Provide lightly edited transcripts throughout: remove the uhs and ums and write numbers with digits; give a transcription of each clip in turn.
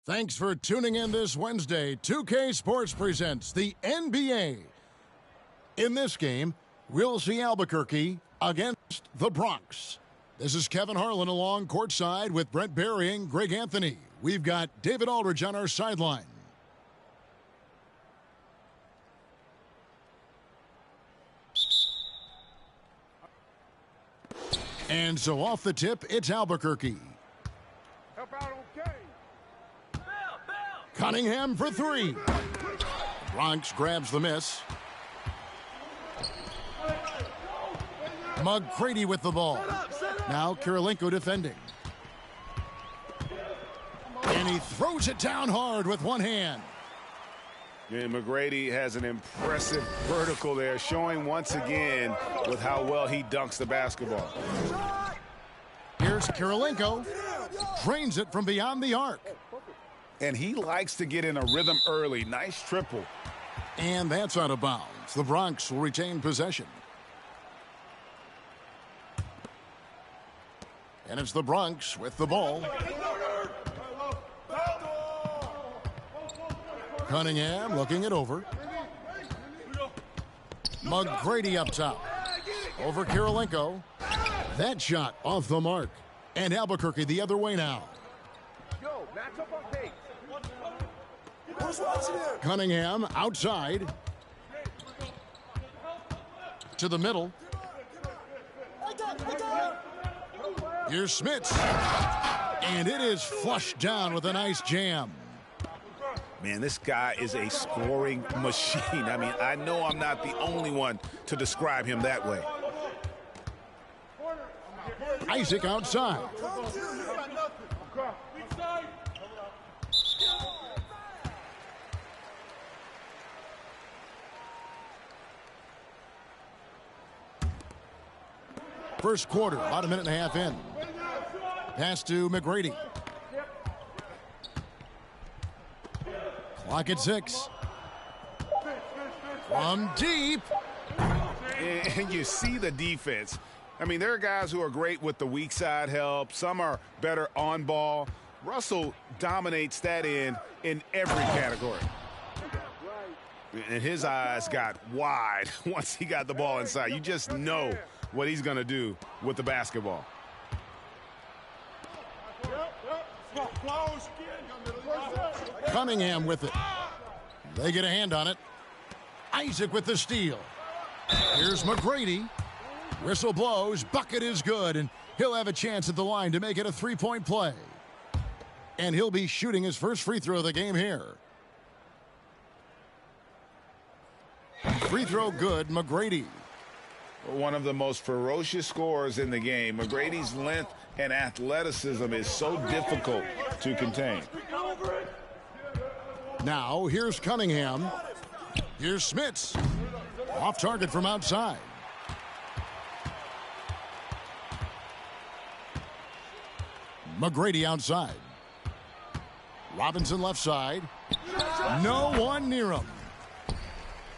Thanks for tuning in this Wednesday. 2K Sports presents the NBA. In this game, we'll see Albuquerque against the Bronx. This is Kevin Harlan along courtside with Brent Berry and Greg Anthony. We've got David Aldridge on our sideline. And so off the tip, it's Albuquerque. Help out, okay. Cunningham for three. Bronx grabs the miss. McGrady with the ball. Now Kirilenko defending. And he throws it down hard with one hand. And McGrady has an impressive vertical there, showing once again with how well he dunks the basketball. Here's Kirilenko. Drains it from beyond the arc. And he likes to get in a rhythm early. Nice triple. And that's out of bounds. The Bronx will retain possession. And it's the Bronx with the ball. Cunningham looking it over. McGrady up top. Over Kirilenko. That shot off the mark. And Albuquerque the other way now. Cunningham outside. To the middle. Here's Smits. And it is flushed down with a nice jam. Man, this guy is a scoring machine. I mean, I know I'm not the only one to describe him that way. Isaac outside. First quarter, about a minute and a half in. Pass to McGrady. Clock at 6. From deep. And you see the defense. I mean, there are guys who are great with the weak side help. Some are better on ball. Russell dominates that end in every category. And his eyes got wide once he got the ball inside. You just know what he's going to do with the basketball. Cunningham with it. They get a hand on it. Isaac with the steal. Here's McGrady. Whistle blows. Bucket is good, and he'll have a chance at the line to make it a three-point play. And he'll be shooting his first free throw of the game here. Free throw good, McGrady. One of the most ferocious scorers in the game. McGrady's length and athleticism is so difficult to contain. Now, here's Cunningham. Here's Smits. Off target from outside. McGrady outside. Robinson left side. No one near him.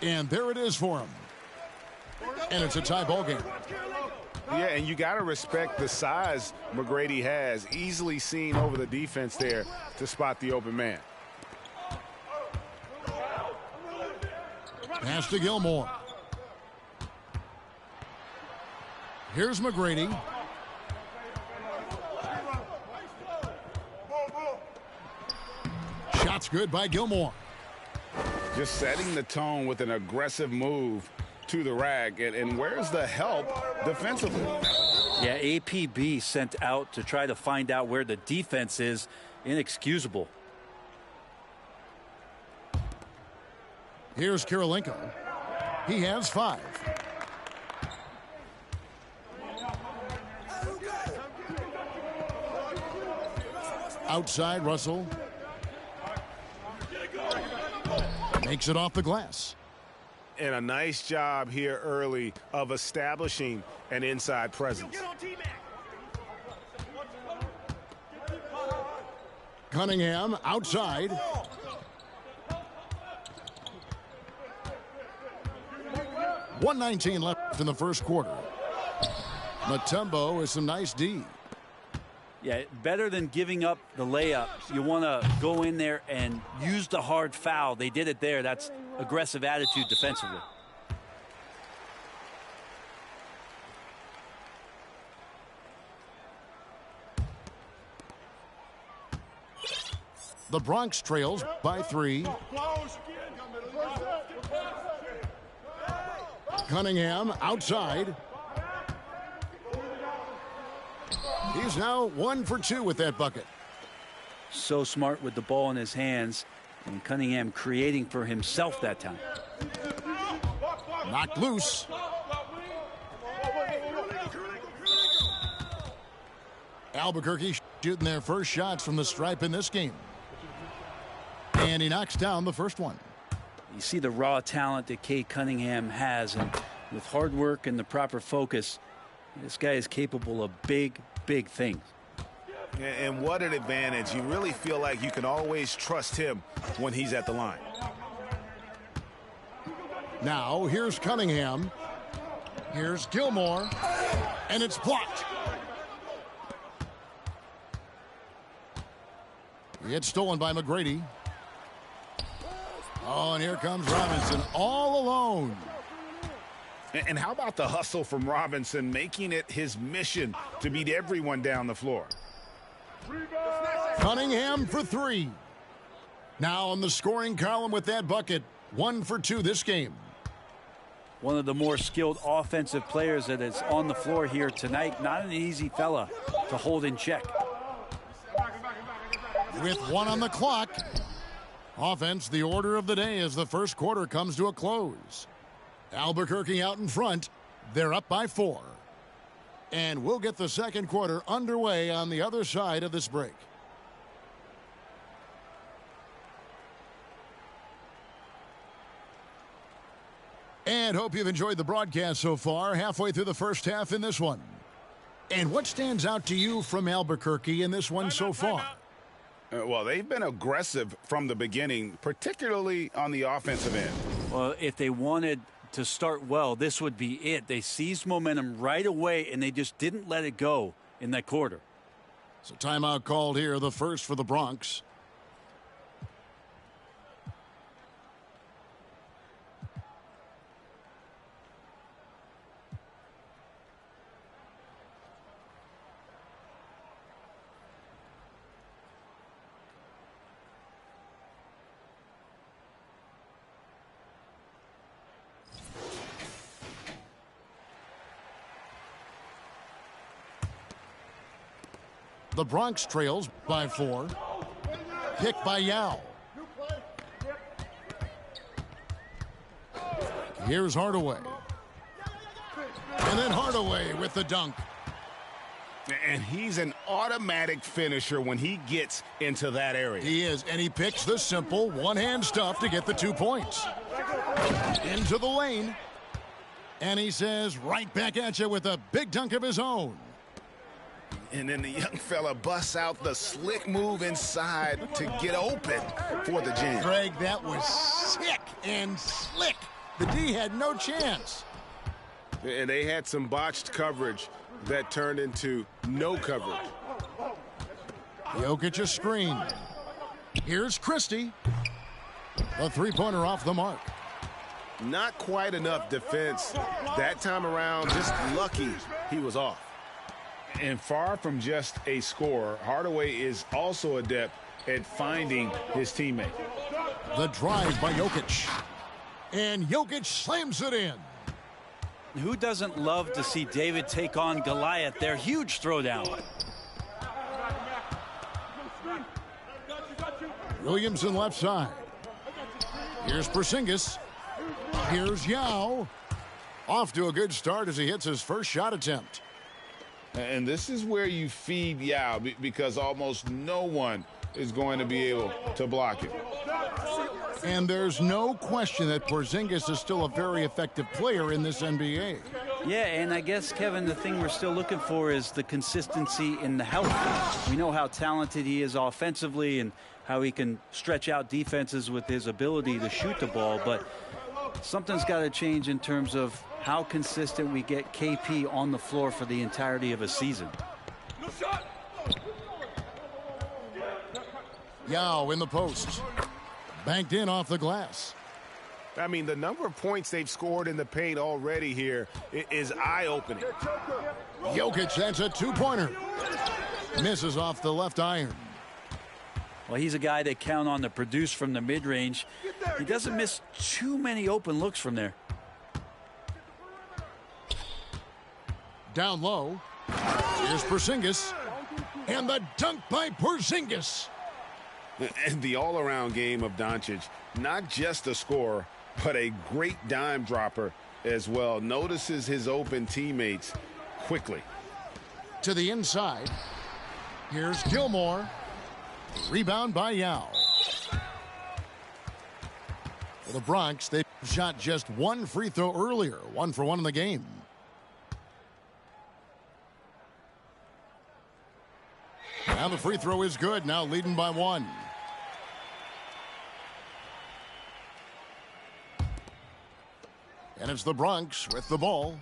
And there it is for him. And it's a tie ball game. Yeah, and you got to respect the size McGrady has. Easily seen over the defense there to spot the open man. Pass to Gilmore. Here's McGrady. Shot's good by Gilmore. Just setting the tone with an aggressive move to the rack. And where's the help defensively? Yeah, APB sent out to try to find out where the defense is. Inexcusable. Here's Kirilenko. He has 5. Outside, Russell. Makes it off the glass. And a nice job here early of establishing an inside presence. Cunningham outside. .119 left in the first quarter. Mutombo with some nice D. Yeah, better than giving up the layup. You want to go in there and use the hard foul. They did it there. That's aggressive attitude defensively. The Bronx trails by 3. Cunningham outside. He's now 1 for 2 with that bucket. So smart with the ball in his hands, and Cunningham creating for himself that time. Knocked loose. Albuquerque shooting their first shots from the stripe in this game. And he knocks down the first one. You see the raw talent that Cade Cunningham has, and with hard work and the proper focus, this guy is capable of big things. And what an advantage. You really feel like you can always trust him when he's at the line. Now here's Cunningham. Here's Gilmore. And it's blocked. It's stolen by McGrady. Oh, and here comes Robinson all alone. And how about the hustle from Robinson, making it his mission to beat everyone down the floor. Cunningham for 3. Now on the scoring column with that bucket. 1 for 2 this game. One of the more skilled offensive players that is on the floor here tonight. Not an easy fella to hold in check. With 1 on the clock. Offense, the order of the day as the first quarter comes to a close. Albuquerque out in front. They're up by 4. And we'll get the second quarter underway on the other side of this break. And hope you've enjoyed the broadcast so far. Halfway through the first half in this one. And what stands out to you from Albuquerque in this one so far? Well, they've been aggressive from the beginning, particularly on the offensive end. Well, if they wanted to start well, this would be it. They seized momentum right away, and they just didn't let it go in that quarter. So timeout called here, the first for the Bronx. The Bronx trails by 4. Pick by Yao. Here's Hardaway. And then Hardaway with the dunk. And he's an automatic finisher when he gets into that area. He is, and he picks the simple one-hand stuff to get the 2 points. Into the lane. And he says, right back at you with a big dunk of his own. And then the young fella busts out the slick move inside to get open for the jam. Greg, that was sick and slick. The D had no chance. And they had some botched coverage that turned into no coverage. Jokic a screen. Here's Christie. A three-pointer off the mark. Not quite enough defense that time around. Just lucky he was off. And far from just a scorer, Hardaway is also adept at finding his teammate. The drive by Jokic. And Jokic slams it in. Who doesn't love to see David take on Goliath? Their huge throwdown. Williamson left side. Here's Porzingis. Here's Yao. Off to a good start as he hits his first shot attempt. And this is where you feed Yao because almost no one is going to be able to block him. And there's no question that Porzingis is still a very effective player in this NBA. Yeah, and I guess, Kevin, the thing we're still looking for is the consistency in the health. We know how talented he is offensively and how he can stretch out defenses with his ability to shoot the ball, but something's got to change in terms of how consistent we get KP on the floor for the entirety of a season. Yao in the post. Banked in off the glass. I mean, the number of points they've scored in the paint already here is eye-opening. Jokic, that's a two-pointer. Misses off the left iron. Well, he's a guy they count on to produce from the mid-range. He doesn't miss too many open looks from there. Down low. Here's Porzingis. And the dunk by Porzingis. And the all-around game of Doncic, not just a scorer, but a great dime dropper as well. Notices his open teammates quickly. To the inside. Here's Gilmore. Rebound by Yao. For the Bronx, they shot just one free throw earlier. 1 for 1 in the game. Now the free throw is good. Now leading by 1. And it's the Bronx with the ball.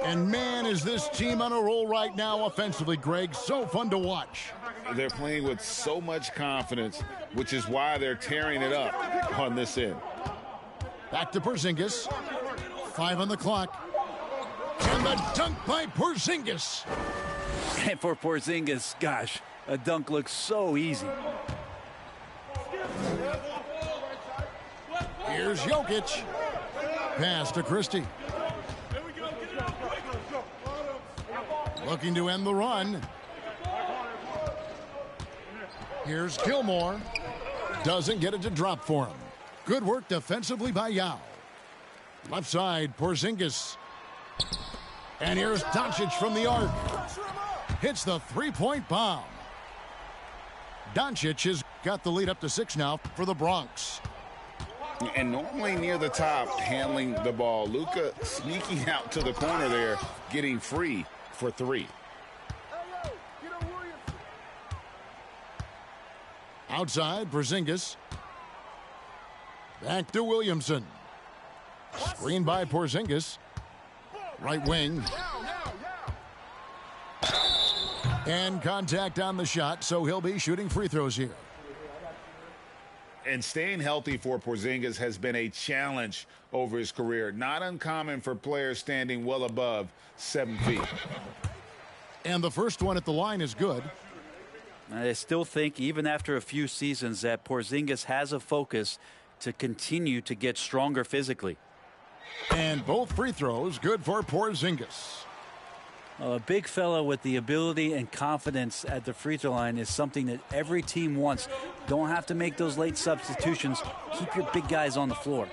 And man, is this team on a roll right now offensively, Greg. So fun to watch. They're playing with so much confidence, which is why they're tearing it up on this end. Back to Porzingis. 5 on the clock. And the dunk by Porzingis. And for Porzingis, gosh, a dunk looks so easy. Here's Jokic. Pass to Christie. Looking to end the run. Here's Gilmore. Doesn't get it to drop for him. Good work defensively by Yao. Left side, Porzingis. And here's Doncic from the arc. Hits the three-point bomb. Doncic has got the lead up to 6 now for the Bronx. And normally near the top, handling the ball. Luka sneaking out to the corner there, getting free for 3. Outside, Porzingis. Back to Williamson. Screen by Porzingis. Right wing. And contact on the shot, so he'll be shooting free throws here. And staying healthy for Porzingis has been a challenge over his career. Not uncommon for players standing well above 7 feet. And the first one at the line is good. I still think, even after a few seasons, that Porzingis has a focus to continue to get stronger physically. And both free throws good for Porzingis. A big fella with the ability and confidence at the free throw line is something that every team wants. Don't have to make those late substitutions. Keep your big guys on the floor.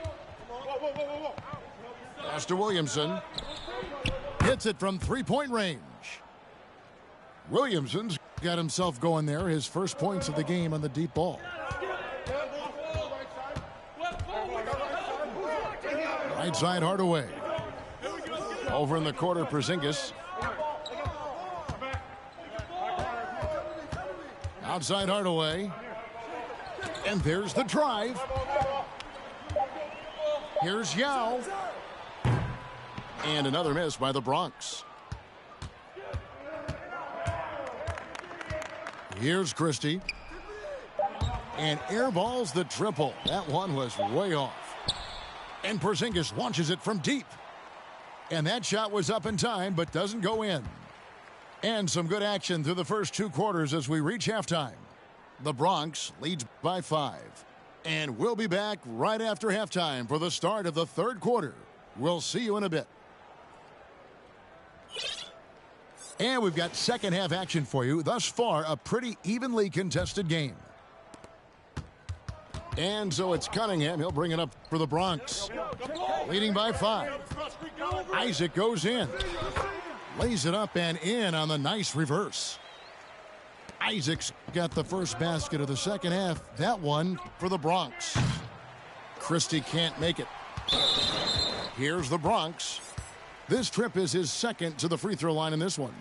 Pass to Williamson. Hits it from three-point range. Williamson's got himself going there. His first points of the game on the deep ball. Right side, Hardaway. Over in the corner, Porzingis. Outside Hardaway. And there's the drive. Here's Yao. And another miss by the Bronx. Here's Christie. And airballs the triple. That one was way off. And Porzingis launches it from deep. And that shot was up in time, but doesn't go in. And some good action through the first 2 quarters as we reach halftime. The Bronx leads by 5. And we'll be back right after halftime for the start of the 3rd quarter. We'll see you in a bit. And we've got second half action for you. Thus far, a pretty evenly contested game. And so it's Cunningham. He'll bring it up for the Bronx. Leading by 5. Isaac goes in. Lays it up and in on the nice reverse. Isaac's got the first basket of the second half. That one for the Bronx. Christie can't make it. Here's the Bronx. This trip is his second to the free throw line in this one.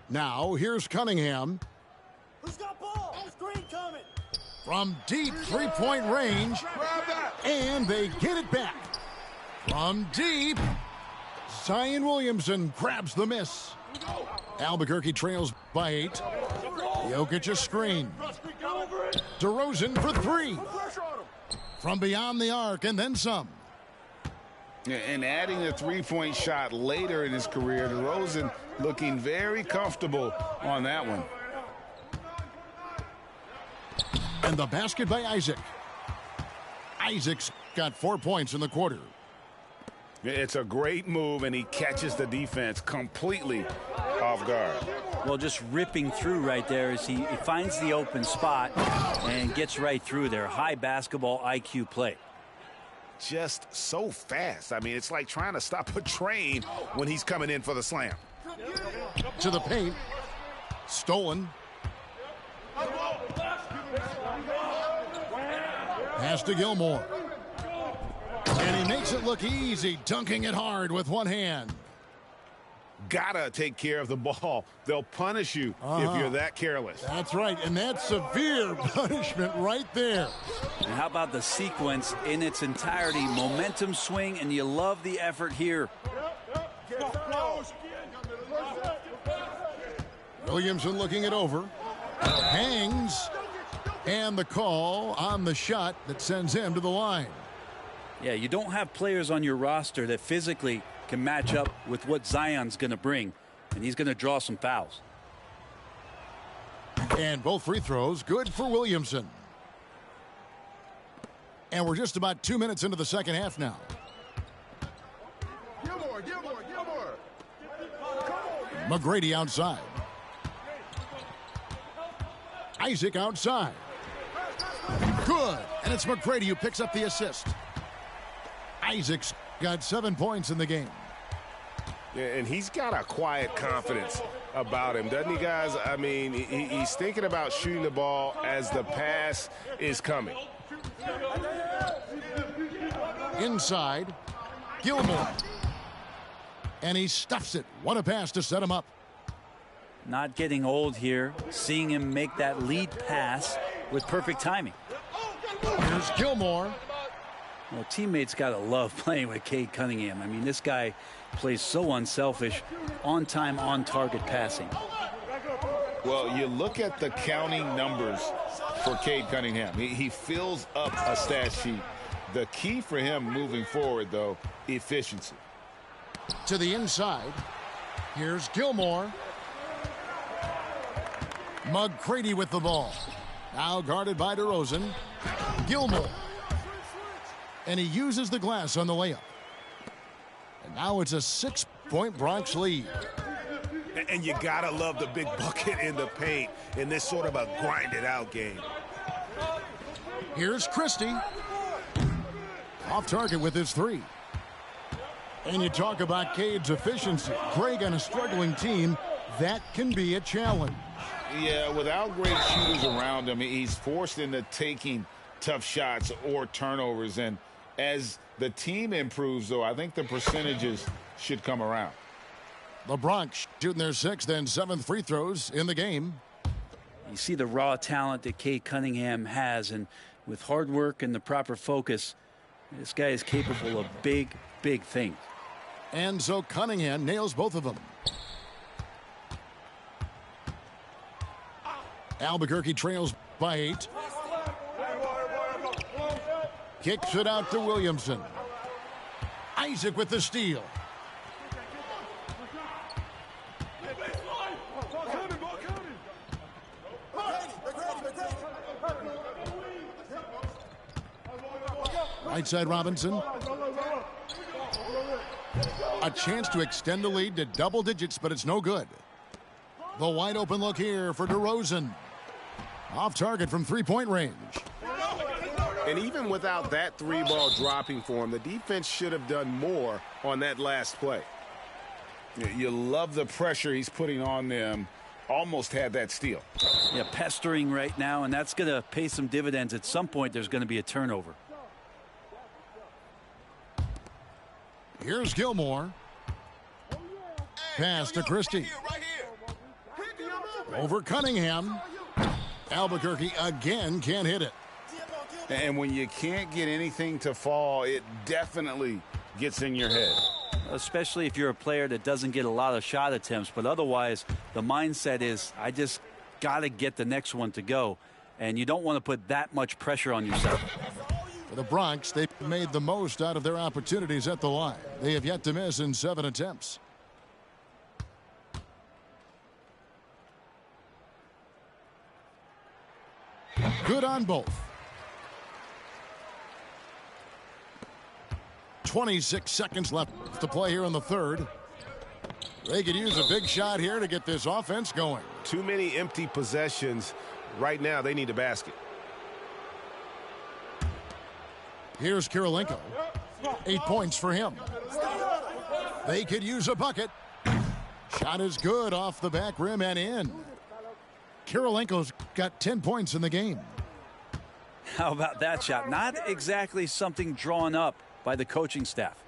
Now here's Cunningham. Who's got ball? Screen coming. From deep three-point range. And they get it back. From deep. Zion Williamson grabs the miss. Albuquerque trails by 8. Jokic a screen. DeRozan for 3. From beyond the arc and then some. And adding a three-point shot later in his career, DeRozan looking very comfortable on that one. And the basket by Isaac. Isaac's got 4 points in the quarter. It's a great move, and he catches the defense completely off guard. Well, just ripping through right there as he finds the open spot and gets right through there. High basketball IQ play. Just so fast. I mean, it's like trying to stop a train when he's coming in for the slam. To the paint. Stolen. Pass to Gilmore. And he makes it look easy, dunking it hard with one hand. Gotta take care of the ball. They'll punish you if you're that careless. That's right, and that's severe punishment right there. And how about the sequence in its entirety? Momentum swing, and you love the effort here. Williamson looking it over. Hangs. And the call on the shot that sends him to the line. Yeah, you don't have players on your roster that physically can match up with what Zion's going to bring, and he's going to draw some fouls. And both free throws good for Williamson. And we're just about 2 minutes into the second half now. Gilmore. McGrady outside. Isaac outside. Good. And it's McGrady who picks up the assist. Isaac's got 7 points in the game. Yeah, and he's got a quiet confidence about him, doesn't he, guys? I mean, he's thinking about shooting the ball as the pass is coming. Inside, Gilmore. And he stuffs it. What a pass to set him up. Not getting old here. Seeing him make that lead pass with perfect timing. Here's Gilmore. Well, teammates got to love playing with Cade Cunningham. I mean, this guy plays so unselfish, on-time, on-target passing. Well, you look at the counting numbers for Cade Cunningham. He fills up a stat sheet. The key for him moving forward, though, efficiency. To the inside. Here's Gilmore. McGrady with the ball. Now guarded by DeRozan. Gilmore. And he uses the glass on the layup. And now it's a 6-point Bronx lead. And you gotta love the big bucket in the paint in this sort of a grinded-out game. Here's Christie. Off target with his 3. And you talk about Cade's efficiency. Greg, on a struggling team, that can be a challenge. Yeah, without great shooters around him, he's forced into taking tough shots or turnovers. And as the team improves, though, I think the percentages should come around. The Bronx shooting their 6th and 7th free throws in the game. You see the raw talent that Cade Cunningham has, and with hard work and the proper focus, this guy is capable of big, big things. And so Cunningham nails both of them. Albuquerque trails by 8. Kicks it out to Williamson. Isaac with the steal. Right side Robinson. A chance to extend the lead to double digits, but it's no good. The wide open look here for DeRozan. Off target from 3-point range. And even without that 3-ball dropping for him, the defense should have done more on that last play. You love the pressure he's putting on them. Almost had that steal. Yeah, pestering right now, and that's going to pay some dividends. At some point, there's going to be a turnover. Here's Gilmore. Pass to Christie. Over Cunningham. Albuquerque again can't hit it. And when you can't get anything to fall, it definitely gets in your head. Especially if you're a player that doesn't get a lot of shot attempts. But otherwise, the mindset is, I just got to get the next one to go. And you don't want to put that much pressure on yourself. For the Bronx, they've made the most out of their opportunities at the line. They have yet to miss in 7 attempts. Good on both. 26 seconds left to play here in the third. They could use a big shot here to get this offense going. Too many empty possessions. Right now, they need a basket. Here's Kirilenko. 8 points for him. They could use a bucket. Shot is good off the back rim and in. Kirilenko's got 10 points in the game. How about that shot? Not exactly something drawn up by the coaching staff.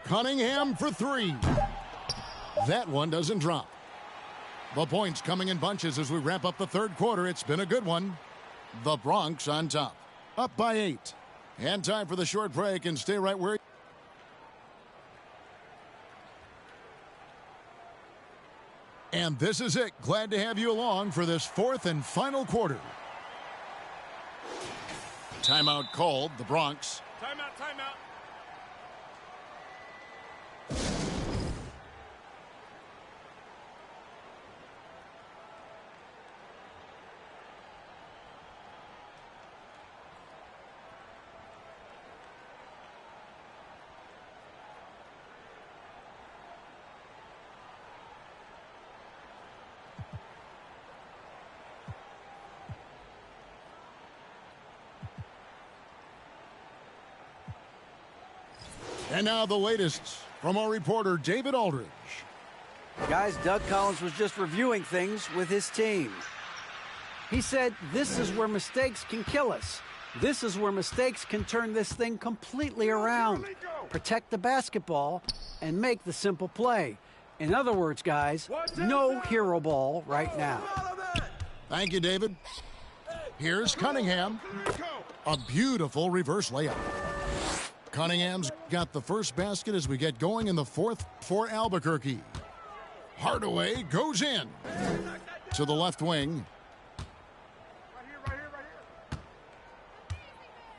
Cunningham for 3. That one doesn't drop. The points coming in bunches as we wrap up the third quarter. It's been a good one. The Bronx on top, up by 8. And time for the short break, and stay right where. And this is it. Glad to have you along for this fourth and final quarter. Timeout called. The Bronx. Timeout, timeout. And now the latest from our reporter, David Aldridge. Guys, Doug Collins was just reviewing things with his team. He said, this is where mistakes can kill us. This is where mistakes can turn this thing completely around. Protect the basketball and make the simple play. In other words, guys, no hero ball right now. Thank you, David. Here's Cunningham. A beautiful reverse layup. Cunningham's got the first basket as we get going in the fourth for Albuquerque. Hardaway goes in to the left wing.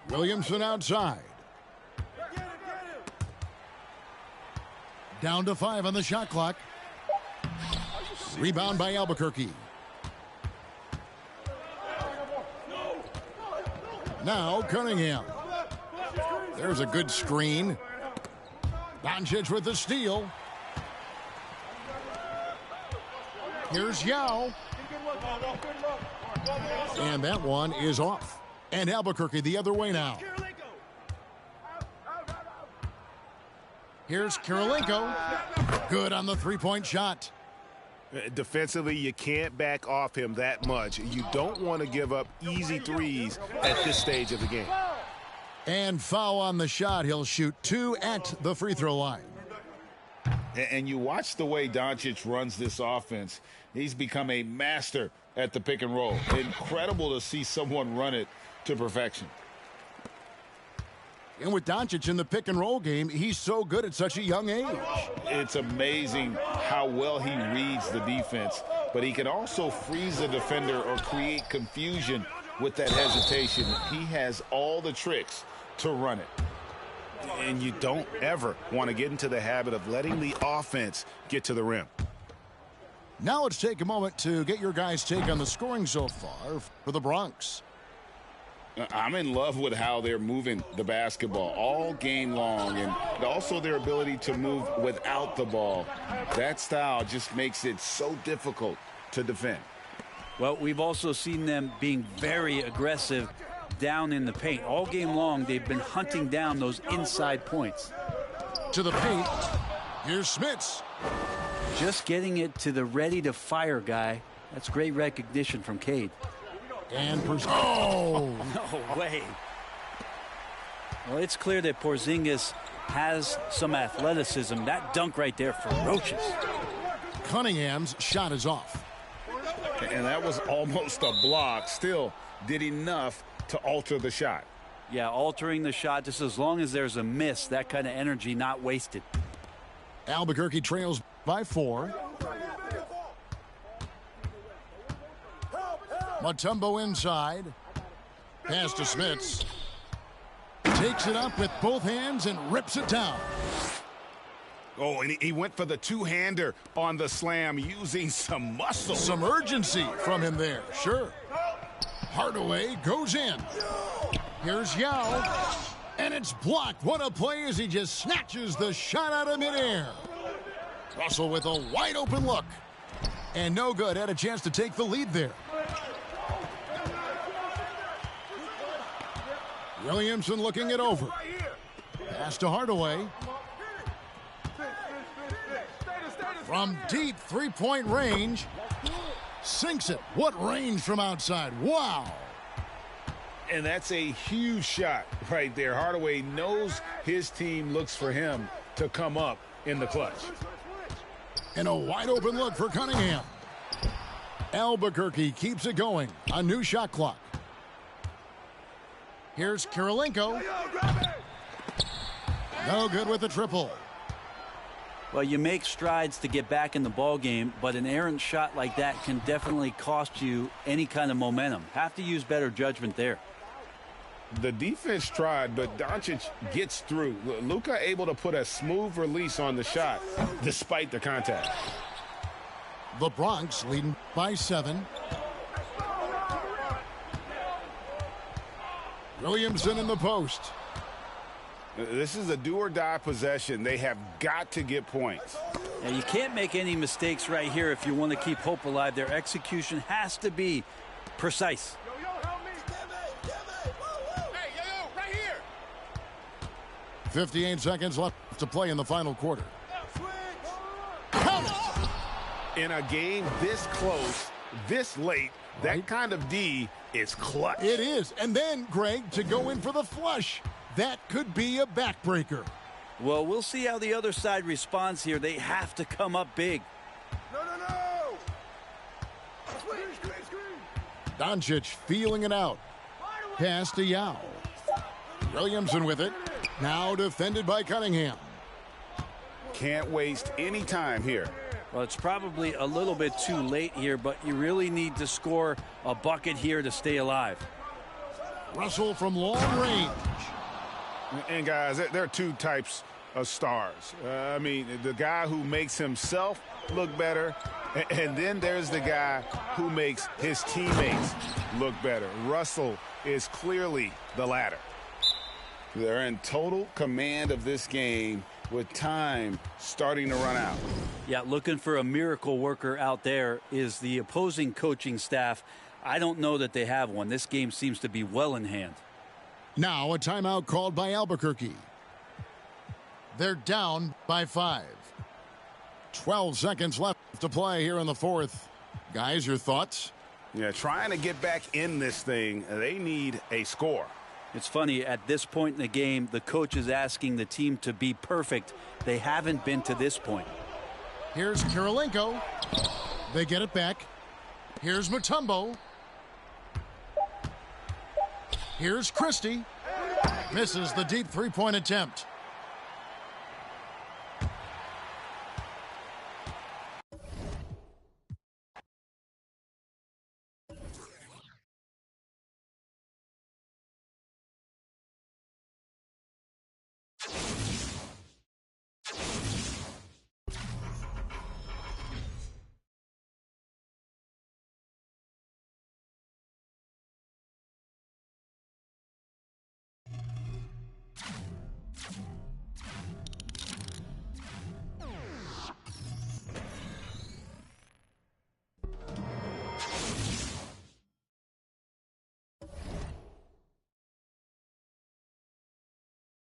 Williamson outside. Down to 5 on the shot clock. Rebound by Albuquerque. Now Cunningham. There's a good screen. Doncic with the steal. Here's Yao. And that one is off. And Albuquerque the other way now. Here's Kirilenko. Good on the three-point shot. Defensively, you can't back off him that much. You don't want to give up easy threes at this stage of the game. And foul on the shot. He'll shoot 2 at the free throw line. And you watch the way Doncic runs this offense. He's become a master at the pick and roll. Incredible to see someone run it to perfection. And with Doncic in the pick and roll game, he's so good at such a young age. It's amazing how well he reads the defense, but he can also freeze the defender or create confusion with that hesitation. He has all the tricks to run it. And you don't ever want to get into the habit of letting the offense get to the rim. Now let's take a moment to get your guys' take on the scoring so far for the Bronx. I'm in love with how they're moving the basketball all game long, and also their ability to move without the ball. That style just makes it so difficult to defend. Well, we've also seen them being very aggressive down in the paint. All game long, they've been hunting down those inside points. To the paint, here's Smits. Just getting it to the ready-to-fire guy. That's great recognition from Cade. And oh! No way. Well, it's clear that Porzingis has some athleticism. That dunk right there, ferocious. Cunningham's shot is off. And that was almost a block. Still did enough to alter the shot. Yeah, altering the shot, just as long as there's a miss, that kind of energy not wasted. Albuquerque trails by 4. Mutombo inside. Pass to Smits. Takes it up with both hands and rips it down. Oh, and he went for the two-hander on the slam using some muscle. Some urgency from him there, sure. Hardaway goes in. Here's Yao. And it's blocked. What a play as he just snatches the shot out of midair. Russell with a wide open look. And no good. Had a chance to take the lead there. Williamson looking it over. Pass to Hardaway. From deep three-point range. Sinks it. What range from outside. Wow. And that's a huge shot right there. Hardaway knows his team looks for him to come up in the clutch. And a wide open look for Cunningham. Albuquerque keeps it going. A new shot clock. Here's Kirilenko. No good with the triple. Well, you make strides to get back in the ball game, but an errant shot like that can definitely cost you any kind of momentum. Have to use better judgment there. The defense tried, but Doncic gets through. Luka able to put a smooth release on the shot despite the contact. The Bronx leading by 7. Williamson in the post. This is a do-or-die possession. They have got to get points. Now, you can't make any mistakes right here if you want to keep hope alive. Their execution has to be precise. 58 seconds left to play in the final quarter. Count it! In a game this close, this late, that kind of D is clutch. It is. And then, Greg, to go in for the flush. That could be a backbreaker. Well, we'll see how the other side responds here. They have to come up big. No. Doncic feeling it out. Pass to Yao. Williamson with it. Now defended by Cunningham. Can't waste any time here. Well, it's probably a little bit too late here, but you really need to score a bucket here to stay alive. Russell from long range. And, guys, there are two types of stars. I mean, the guy who makes himself look better, and then there's the guy who makes his teammates look better. Russell is clearly the latter. They're in total command of this game with time starting to run out. Yeah, looking for a miracle worker out there is the opposing coaching staff. I don't know that they have one. This game seems to be well in hand. Now a timeout called by Albuquerque. They're down by 5. 12 seconds left to play here in the fourth. Guys, your thoughts? Yeah, trying to get back in this thing, they need a score. It's funny, at this point in the game, the coach is asking the team to be perfect. They haven't been to this point. Here's Kirilenko. They get it back. Here's Mutombo. Here's Christie. Misses the deep three-point attempt.